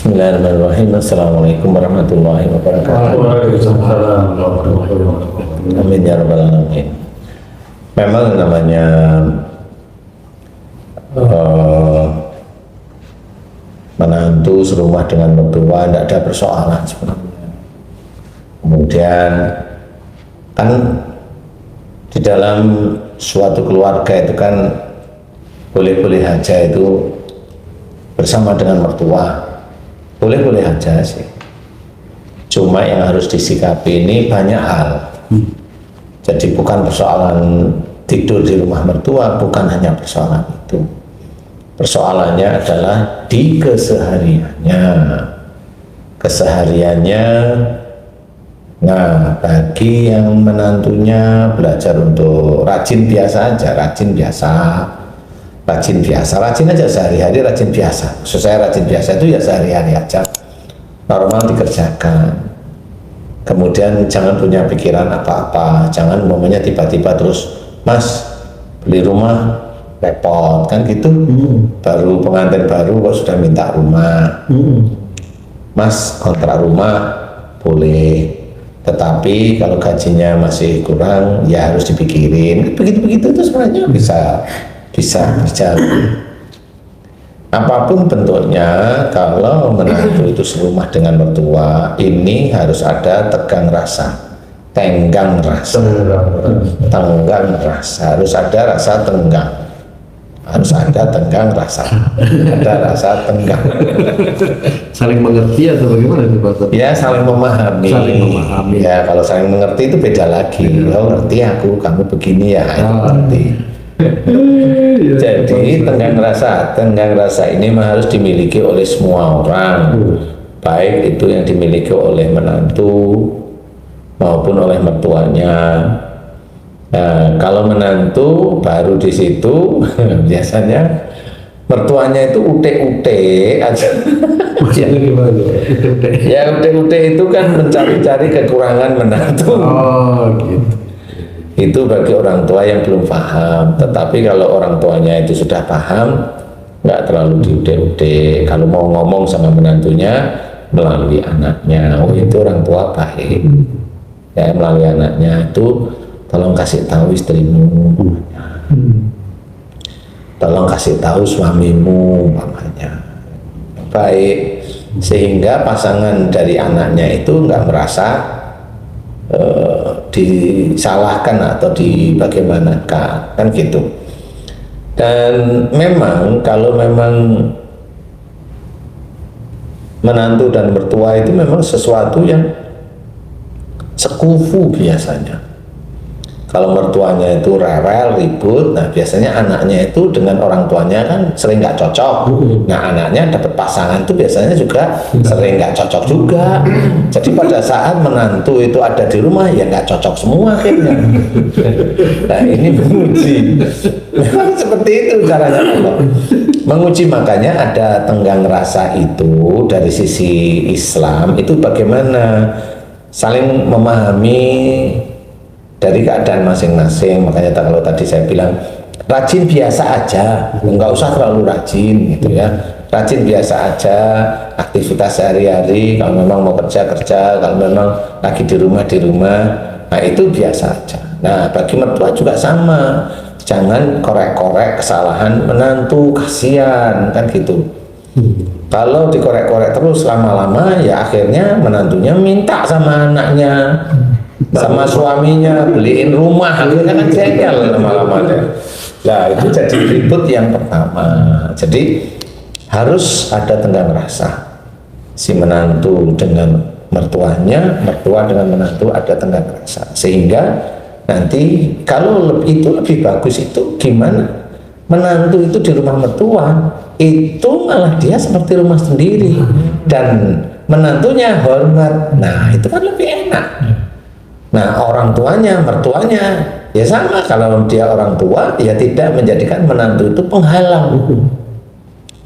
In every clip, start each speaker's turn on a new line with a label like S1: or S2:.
S1: Bismillahirrahmanirrahim. Assalamualaikum warahmatullahi wabarakatuh.
S2: Waalaikumsalam warahmatullahi wabarakatuh.
S1: Amin ya rabbal alamin. Memang namanya menantu serumah dengan mertua tidak ada persoalan sebenarnya. Kemudian kan di dalam suatu keluarga itu kan boleh-boleh aja itu bersama dengan mertua, boleh-boleh aja sih. Cuma yang harus disikapi ini banyak hal. Jadi bukan persoalan tidur di rumah mertua, bukan hanya persoalan itu. Persoalannya adalah di kesehariannya. Nah, bagi yang menantunya belajar untuk rajin biasa aja, rajin aja sehari-hari, rajin biasa. Maksud saya rajin biasa itu ya sehari-hari aja, normal dikerjakan. Kemudian jangan punya pikiran apa-apa, jangan momennya tiba-tiba terus, Mas beli rumah repot kan gitu. Baru pengantin baru kok sudah minta rumah. Mas kontrak rumah boleh, tetapi kalau gajinya masih kurang ya harus dipikirin. Begitu-begitu itu sebenarnya bisa berjalan. Apapun bentuknya, kalau menantu itu serumah dengan mertua, ini harus ada tenggang rasa, harus ada rasa tenggang, ada rasa tenggang.
S2: Saling mengerti atau bagaimana itu Pak?
S1: Ya saling memahami. Ya kalau saling mengerti itu beda lagi. Oh ngerti aku, kamu begini ya, itu ngerti. Jadi tenggang rasa ini harus dimiliki oleh semua orang, baik itu yang dimiliki oleh menantu maupun oleh mertuanya. Nah, kalau menantu baru di situ biasanya mertuanya itu ute-ute aja. Ya ute-ute itu kan mencari-cari kekurangan menantu.
S2: Oh gitu.
S1: Itu bagi orang tua yang belum paham. Tetapi kalau orang tuanya itu sudah paham, nggak terlalu diude-ude. Kalau mau ngomong sama menantunya melalui anaknya, oh itu orang tua baik. Ya melalui anaknya itu tolong kasih tahu istrimu, tolong kasih tahu suamimu, makanya baik, sehingga pasangan dari anaknya itu nggak merasa disalahkan atau dibagaimanakan, kan gitu. Dan memang kalau memang menantu dan mertua itu memang sesuatu yang sekufu biasanya. Kalau mertuanya itu rewel, ribut, nah biasanya anaknya itu dengan orang tuanya kan sering nggak cocok. Nah anaknya dapat pasangan itu biasanya juga sering nggak cocok juga. Jadi pada saat menantu itu ada di rumah ya nggak cocok semua akhirnya. Nah ini menguji. Memang seperti itu caranya Allah menguji. Makanya ada tenggang rasa itu dari sisi Islam itu bagaimana saling memahami dari keadaan masing-masing. Makanya kalau tadi saya bilang rajin biasa aja, nggak usah terlalu rajin gitu ya, rajin biasa aja, aktivitas sehari-hari. Kalau memang mau kerja, kalau memang lagi di rumah, nah itu biasa aja. Nah bagi mertua juga sama, jangan korek-korek kesalahan menantu, kasihan kan gitu. Kalau dikorek-korek terus lama-lama ya akhirnya menantunya minta sama anaknya, sama suaminya beliin rumah, akhirnya kan jengkel lama-lama deh. Nah itu jadi ribut yang pertama. Jadi harus ada tenggang rasa, si menantu dengan mertuanya, mertua dengan menantu ada tenggang rasa, sehingga nanti kalau itu lebih bagus itu gimana menantu itu di rumah mertua itu malah dia seperti rumah sendiri dan menantunya hormat. Nah itu kan lebih enak. Nah orang tuanya, mertuanya ya sama, kalau dia orang tua ya tidak menjadikan menantu itu penghalang,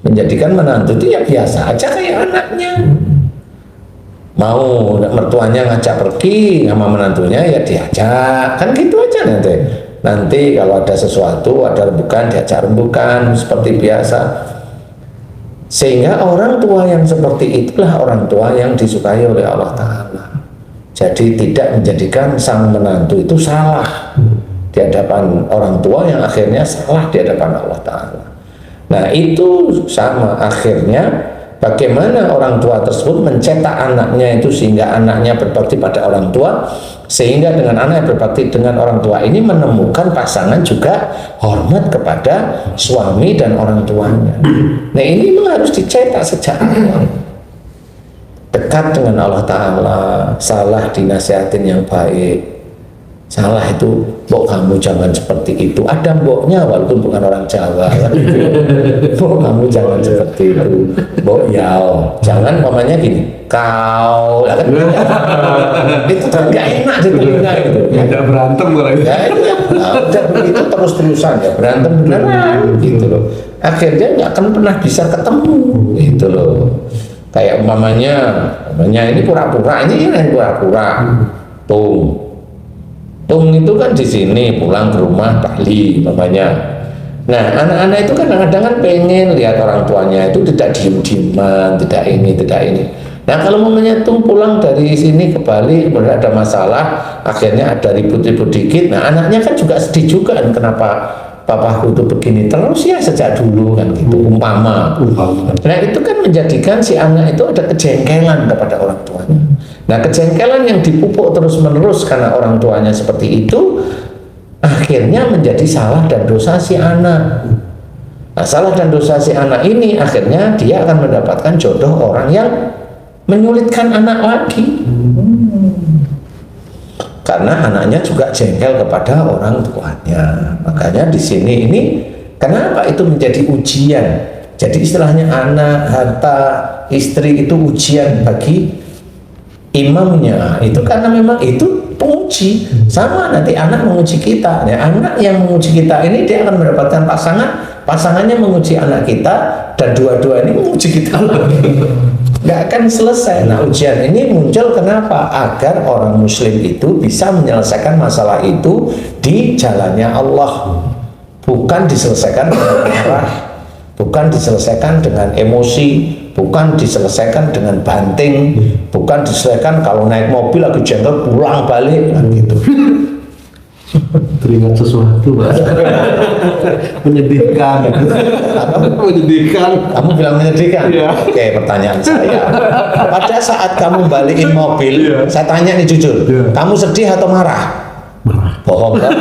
S1: menjadikan menantu itu ya biasa aja kayak anaknya. Mau mertuanya ngajak pergi sama menantunya ya diajak, kan gitu aja nanti kalau ada sesuatu, ada rembukan diajak rembukan seperti biasa. Sehingga orang tua yang seperti itulah orang tua yang disukai oleh Allah Ta'ala. Jadi tidak menjadikan sang menantu itu salah di hadapan orang tua yang akhirnya salah di hadapan Allah Ta'ala. Nah itu sama akhirnya bagaimana orang tua tersebut mencetak anaknya itu sehingga anaknya berbakti pada orang tua, sehingga dengan anak yang berbakti dengan orang tua ini menemukan pasangan juga hormat kepada suami dan orang tuanya. Nah ini memang harus dicetak sejak awal, dekat dengan Allah Ta'ala, salah dinasihatin yang baik. Salah itu, mbok kamu jangan seperti itu. Ada mboknya walaupun bukan orang Jawa kan? Mbok kamu jangan seperti itu. Mbok yao, jangan namanya gini, kau, ya kan? Itu kan gak enak di telinga itu.
S2: Tidak berantem malah.
S1: Ya itu ya, udah begitu terus-terusan ya berantem beneran gitu loh. Akhirnya nggak akan pernah bisa ketemu gitu loh. Kayak umpamanya ini pura-pura, ini yang pura-pura. Tung itu kan di sini pulang ke rumah Bali umpamanya. Nah anak-anak itu kan kadang-kadang kan pengen lihat orang tuanya itu tidak diem-dieman, tidak ini. Nah kalau umpamanya Tung pulang dari sini ke Bali kemudian ada masalah, akhirnya ada ribut-ribut dikit. Nah anaknya kan juga sedih juga kan, kenapa papaku itu begini terus ya sejak dulu kan gitu, umpama. Nah itu kan menjadikan si anak itu ada kejengkelan kepada orang tuanya. Nah kejengkelan yang dipupuk terus menerus karena orang tuanya seperti itu, akhirnya menjadi salah dan dosa si anak. Nah salah dan dosa si anak ini akhirnya dia akan mendapatkan jodoh orang yang menyulitkan anak lagi. Karena anaknya juga jengkel kepada orang tuanya. Makanya di sini ini kenapa itu menjadi ujian? Jadi istilahnya anak, harta, istri itu ujian bagi imamnya. Itu karena memang itu penguji. Sama nanti anak menguji kita. Ya, anak yang menguji kita ini dia akan mendapatkan pasangannya menguji anak kita, dan dua-dua ini menguji kita lagi. Nggak akan selesai. Nah ujian ini muncul kenapa? Agar orang muslim itu bisa menyelesaikan masalah itu di jalannya Allah, bukan diselesaikan dengan marah, bukan diselesaikan dengan emosi, bukan diselesaikan dengan banting, bukan diselesaikan kalau naik mobil lagi jengkel pulang balik nah, gitu.
S2: Teringat sesuatu Pak. Menyedihkan. Menyedihkan.
S1: Kamu bilang menyedihkan?
S2: Iya.
S1: Oke, pertanyaan saya. Pada saat kamu balikin mobil,
S2: Iya.
S1: saya tanya nih jujur,
S2: Iya.
S1: kamu sedih atau marah?
S2: Marah.
S1: Bohong kan?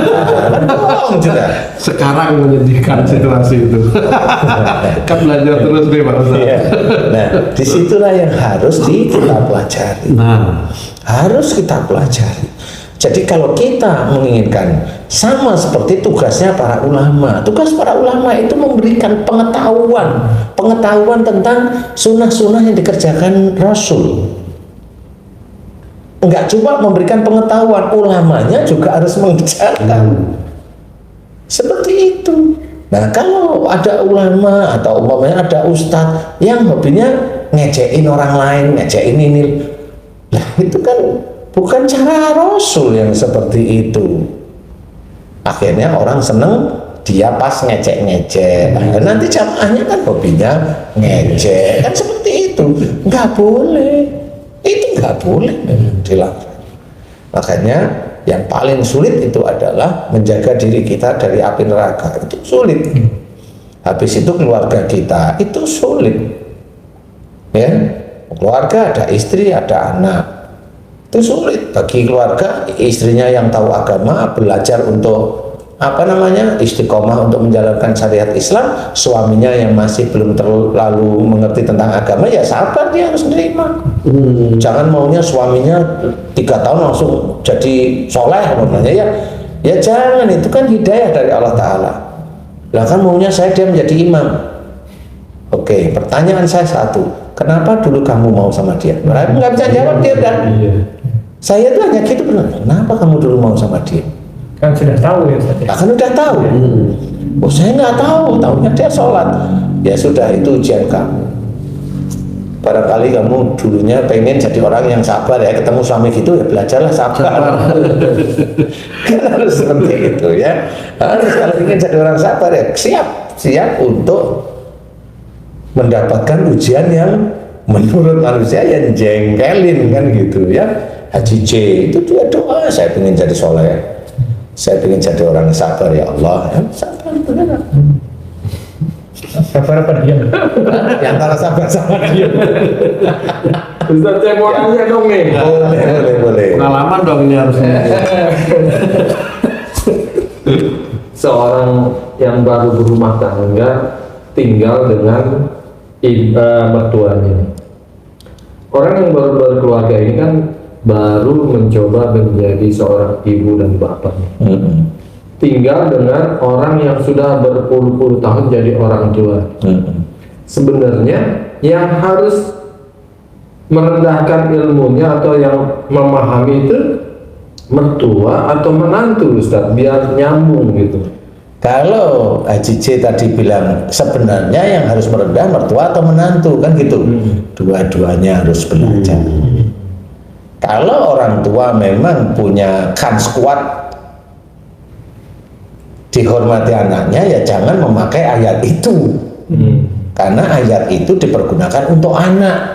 S1: Bohong juga.
S2: Sekarang menyedihkan situasi itu. Kan belajar terus nih Pak Ustaz.
S1: Iya. Nah, disitulah yang harus kita pelajari.
S2: Nah,
S1: Harus kita pelajari. Jadi kalau kita menginginkan sama seperti tugasnya para ulama, tugas para ulama itu memberikan pengetahuan tentang sunnah-sunnah yang dikerjakan Rasul. Enggak cuma memberikan pengetahuan, ulamanya juga harus mengerjakan. Seperti itu. Nah kalau ada ulama atau umpamanya ada ustadz yang hobinya ngecekin orang lain, ngecekin ini, nah itu kan bukan cara Rasul yang seperti itu. Akhirnya orang seneng dia pas ngecek-ngecek. Nah, nanti jamaahnya kan hobinya ngecek. Kan seperti itu. Nggak boleh. Itu nggak boleh dilakukan. Makanya yang paling sulit itu adalah menjaga diri kita dari api neraka. Itu sulit. Habis itu keluarga kita itu sulit. Ya, keluarga ada istri, ada anak. Itu sulit bagi keluarga, istrinya yang tahu agama belajar untuk istiqomah untuk menjalankan syariat Islam, suaminya yang masih belum terlalu mengerti tentang agama, ya sabar, dia harus menerima. Jangan maunya suaminya 3 tahun langsung jadi soleh namanya, ya jangan, itu kan hidayah dari Allah Ta'ala. Lah kan maunya dia menjadi imam. Oke, pertanyaan saya satu, kenapa dulu kamu mau sama dia? Nggak bisa jawab dia kan? Saya tuh hanya gitu, kenapa kamu dulu mau sama dia?
S3: Kan sudah tahu ya Ustaz.
S1: Kan udah tahu. Oh saya nggak tahu, tahunya dia sholat. Ya sudah, itu ujian kamu. Barangkali kamu dulunya pengen jadi orang yang sabar ya, ketemu suami gitu ya belajarlah sabar. Kan harus seperti itu ya. Harus kalau ingin jadi orang sabar ya siap untuk mendapatkan ujian yang menurut manusia yang jengkelin kan gitu ya. Haji J itu dia doa, saya ingin jadi soleh, saya ingin jadi orang sabar ya Allah, ya, sabar beneran.
S3: Sabar apa diam?
S1: Yang antara sabar sama dia.
S4: Ustaz, saya mau nanya dong nih.
S1: Boleh.
S2: Pengalaman dong ini harusnya.
S4: Seorang yang baru berumah tangga tinggal dengan mertuanya. Orang yang baru berkeluarga ini kan baru mencoba menjadi seorang ibu dan bapak. Tinggal dengan orang yang sudah berpuluh-puluh tahun jadi orang tua. Sebenarnya yang harus merendahkan ilmunya atau yang memahami itu mertua atau menantu, Ustaz, biar nyambung gitu.
S1: Kalau Haji J tadi bilang sebenarnya yang harus merendah mertua atau menantu kan gitu, dua-duanya harus belajar. Kalau orang tua memang punya kans kuat dihormati anaknya, ya jangan memakai ayat itu, karena ayat itu dipergunakan untuk anak.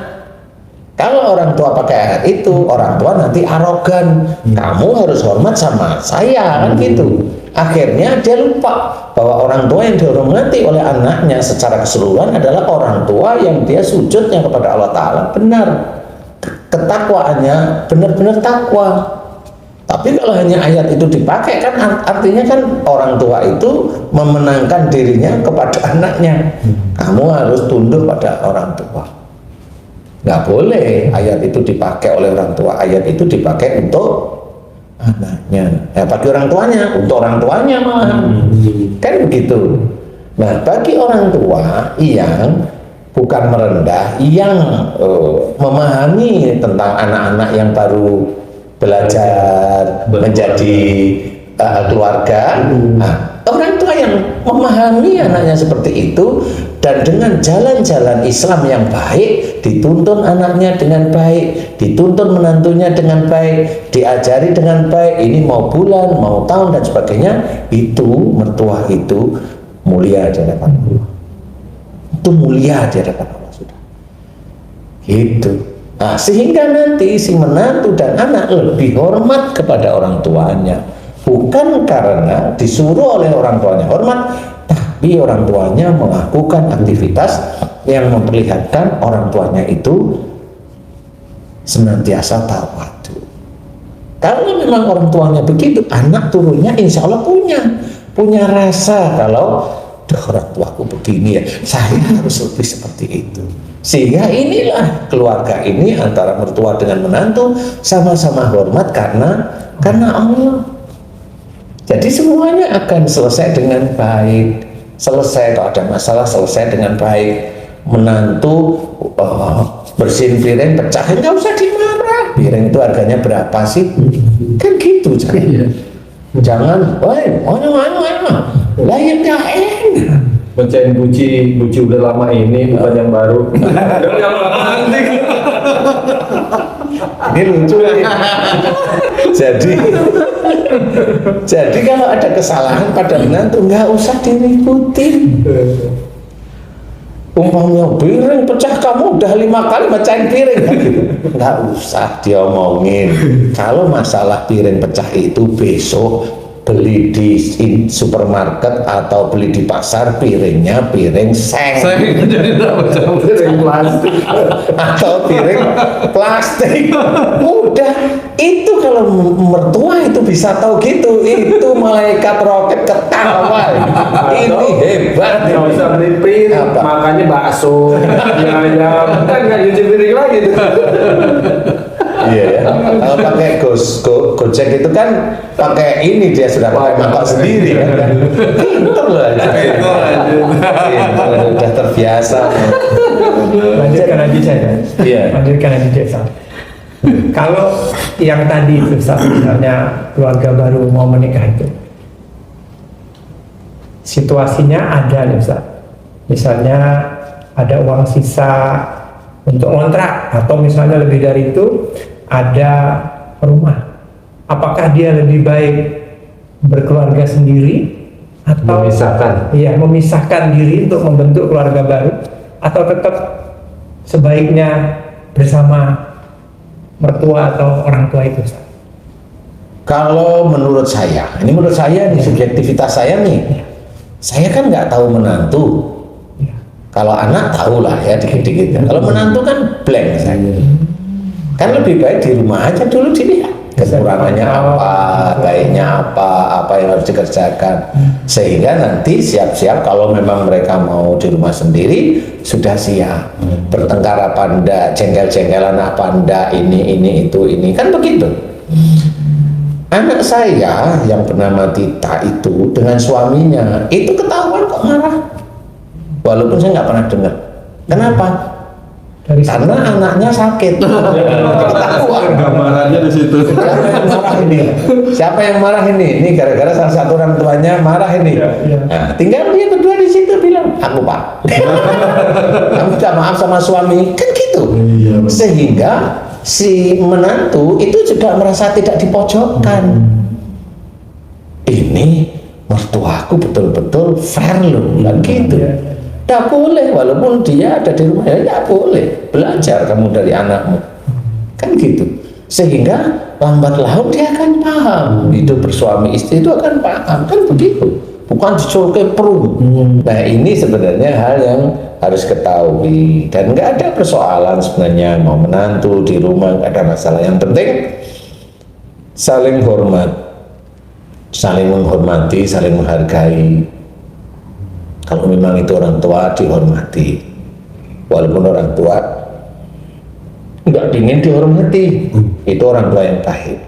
S1: Kalau orang tua pakai ayat itu, orang tua nanti arogan, kamu harus hormat sama saya kan gitu. Akhirnya dia lupa bahwa orang tua yang dihormati oleh anaknya secara keseluruhan adalah orang tua yang dia sujudnya kepada Allah Ta'ala benar, ketakwaannya benar-benar takwa. Tapi kalau hanya ayat itu dipakai kan artinya kan orang tua itu memenangkan dirinya kepada anaknya. Kamu harus tunduk pada orang tua. Nggak boleh ayat itu dipakai oleh orang tua. Ayat itu dipakai untuk anaknya. Ya bagi orang tuanya, untuk orang tuanya malah. Kan begitu. Nah, bagi orang tua yang bukan merendah, yang memahami tentang anak-anak yang baru belajar menjadi keluarga, nah, orang tua yang memahami anaknya seperti itu dan dengan jalan-jalan Islam yang baik, dituntun anaknya dengan baik, dituntun menantunya dengan baik, diajari dengan baik, ini mau bulan, mau tahun dan sebagainya, itu mertua itu mulia di hadapan Allah. Itu mulia di hadapan Allah sudah. Gitu. Nah, sehingga nanti si menantu dan anak lebih hormat kepada orang tuanya, bukan karena disuruh oleh orang tuanya hormat, tapi orang tuanya melakukan aktivitas yang memperlihatkan orang tuanya itu senantiasa tawadu. Kalau memang orang tuanya begitu, anak turunnya insya Allah punya rasa kalau orang tuaku begini ya, saya harus lebih seperti itu. Sehingga inilah keluarga ini antara mertua dengan menantu sama-sama hormat karena Allah. Jadi semuanya akan selesai dengan baik. Selesai kalau ada masalah selesai dengan baik. Menantu bersihin piring pecah, nggak usah dimarah. Piring itu harganya berapa sih? Kan gitu jangan, layak nggak enak.
S4: Mecahin buci udah lama ini bukan yang baru. Yang lama nanti.
S1: Ini lucu nih. Jadi kalau ada kesalahan pada menantu nggak usah diributin. Umpamanya piring pecah, kamu udah 5 kali mecahin piring kan gitu. Nggak usah diomongin. Kalau masalah piring pecah itu besok beli di supermarket atau beli di pasar, piringnya piring seng.
S2: Jadi
S4: Piring plastik.
S1: Atau piring plastik. Udah, itu kalau mertua itu bisa tahu gitu, itu malaikat roket ketawa. Ini hebat.
S4: Nggak usah beli piring, makanya bakso, ayam, kan nggak cuci piring lagi tuh.
S1: Iya ya. Kalau pakai Gojek itu kan pakai ini, dia sudah pakai mangkok sendiri kan. Pinter loh aja. Udah terbiasa.
S3: Lanjutkan aja saya.
S1: Iya.
S3: Lanjutkan aja saya. Kalau yang tadi itu misalnya keluarga baru mau menikah itu, situasinya ada nih Ustaz. Misalnya ada uang sisa untuk kontrak, atau misalnya lebih dari itu ada rumah. Apakah dia lebih baik berkeluarga sendiri atau
S4: Memisahkan.
S3: memisahkan diri untuk membentuk keluarga baru? atau tetap sebaiknya bersama mertua atau orang tua itu, Ustaz?
S1: Kalau menurut saya, ini menurut saya, ini subjektivitas saya nih, saya kan nggak tahu menantu.
S3: Ya.
S1: Kalau anak tahu lah ya dikit-dikit. Kalau menantu kan blank saya. Kan lebih baik di rumah aja dulu dilihat kekurangannya apa, baiknya apa yang harus dikerjakan, sehingga nanti siap-siap kalau memang mereka mau di rumah sendiri sudah siap. Bertengkar apa enggak, jengkel-jengkelan apa enggak, ini kan begitu. Anak saya yang bernama Tita itu dengan suaminya itu ketahuan kok marah, walaupun saya nggak pernah dengar. Kenapa? Karena anaknya sakit. Ketahuan.
S2: Gambarannya di situ.
S1: Siapa yang marah ini? Siapa yang marah ini? Ini gara-gara salah satu orang tuanya marah ini. Nah, tinggal dia berdua di situ bilang, aku Pak. Kamu minta maaf sama suami, kan gitu. Sehingga si menantu itu juga merasa tidak dipojokkan. Ini mertuaku betul-betul fair loh, kan gitu. Tidak boleh, walaupun dia ada di rumah ya tidak boleh. Belajar kamu dari anakmu, kan gitu. Sehingga lambat laun dia akan paham. Hidup bersuami istri itu akan paham, kan begitu. Bukan disuruh ke perung. Nah ini sebenarnya hal yang harus ketahui, dan nggak ada persoalan sebenarnya mau menantu di rumah, nggak ada masalah. Yang penting saling hormat, saling menghormati, saling menghargai. Kalau memang itu orang tua, dihormati, walaupun orang tua nggak ingin dihormati, itu orang tua yang pahit.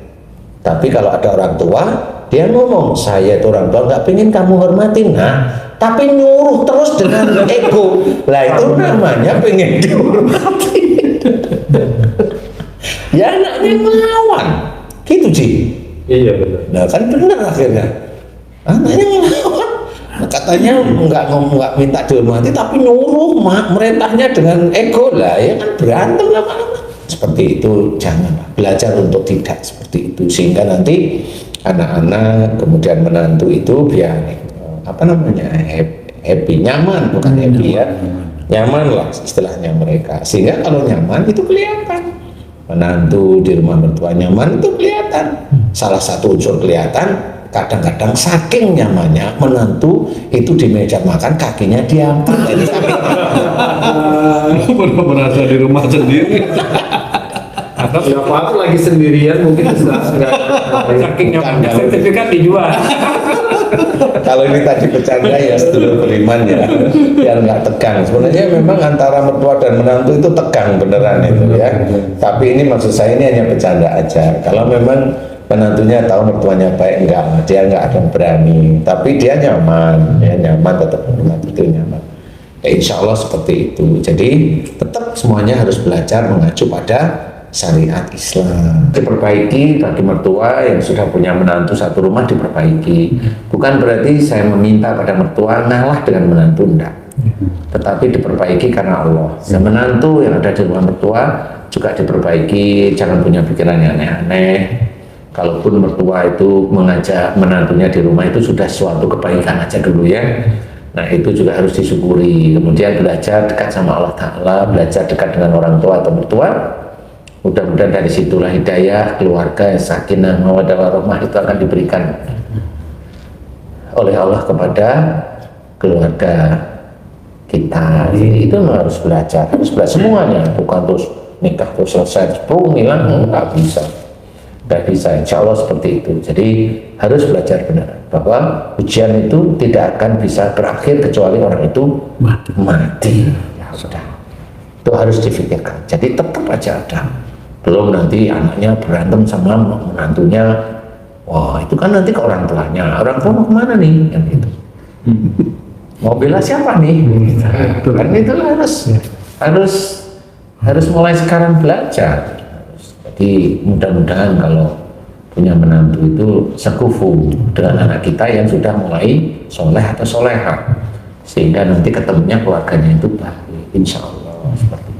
S1: Tapi kalau ada orang tua, dia ngomong, saya itu orang tua nggak pengen kamu hormatin, nah tapi nyuruh terus dengan ego, lah itu namanya pengen dihormati. Ya anaknya melawan, gitu Ji.
S4: Iya benar.
S1: Nah kan benar akhirnya, anaknya melawan. Katanya nggak minta dihormati, tapi nyuruh merintahnya dengan ego, lah ya kan berantem lama-lama. Seperti itu, jangan belajar untuk tidak seperti itu, sehingga nanti anak-anak kemudian menantu itu biar apa namanya happy, nyaman, bukan happy ya, nyaman lah istilahnya mereka. Sehingga kalau nyaman itu kelihatan, menantu di rumah mertua nyaman itu kelihatan. Salah satu unsur kelihatan, kadang-kadang saking nyamannya menantu itu di meja makan kakinya diangkat. Jadi
S2: Pernah merasa di rumah sendiri.
S4: Atau nggak apa-apa lagi sendirian mungkin nggak
S3: Saking nyamannya sertifikat dijual.
S1: kalau ini tadi bercanda ya sedulur beriman ya, biar nggak tegang. Sebenarnya memang antara mertua dan menantu itu tegang beneran itu ya. Tapi ini maksud saya ini hanya bercanda aja. Kalau memang menantunya tahu mertuanya baik, dia nggak akan berani. Tapi dia nyaman, ya nyaman, tetap menantu itu nyaman. Ya, insya Allah seperti itu. Jadi tetap semuanya harus belajar mengacu pada syariat Islam. Diperbaiki bagi mertua yang sudah punya menantu satu rumah, diperbaiki. Bukan berarti saya meminta pada mertua ngalah dengan menantu, enggak. Tetapi diperbaiki karena Allah. Dan menantu yang ada di rumah mertua juga diperbaiki, jangan punya pikiran yang aneh-aneh. Kalaupun mertua itu mengajak menantunya di rumah itu sudah suatu kebaikan aja dulu ya. Nah itu juga harus disyukuri. Kemudian belajar dekat sama Allah Ta'ala, belajar dekat dengan orang tua atau mertua. Mudah-mudahan dari situlah hidayah, keluarga, sakinah, mawaddah warahmah itu akan diberikan oleh Allah kepada keluarga kita. Jadi itu harus belajar semuanya, bukan terus nikah terus selesai, hilang, nggak bisa. Nggak bisa, insya Allah seperti itu. Jadi harus belajar benar bahwa ujian itu tidak akan bisa berakhir kecuali orang itu mati. Ya sudah, itu harus difikirkan. Jadi tetap aja ada. Belum nanti anaknya berantem sama menantunya, wah itu kan nanti ke orang tuanya. Orang tua mau kemana nih? Yang gitu. Mau bela siapa nih? Gitu. Kan itu harus mulai sekarang belajar. Jadi mudah-mudahan kalau punya menantu itu sekufu dengan anak kita yang sudah mulai soleh atau soleha, sehingga nanti ketemunya keluarganya itu baik, insya Allah seperti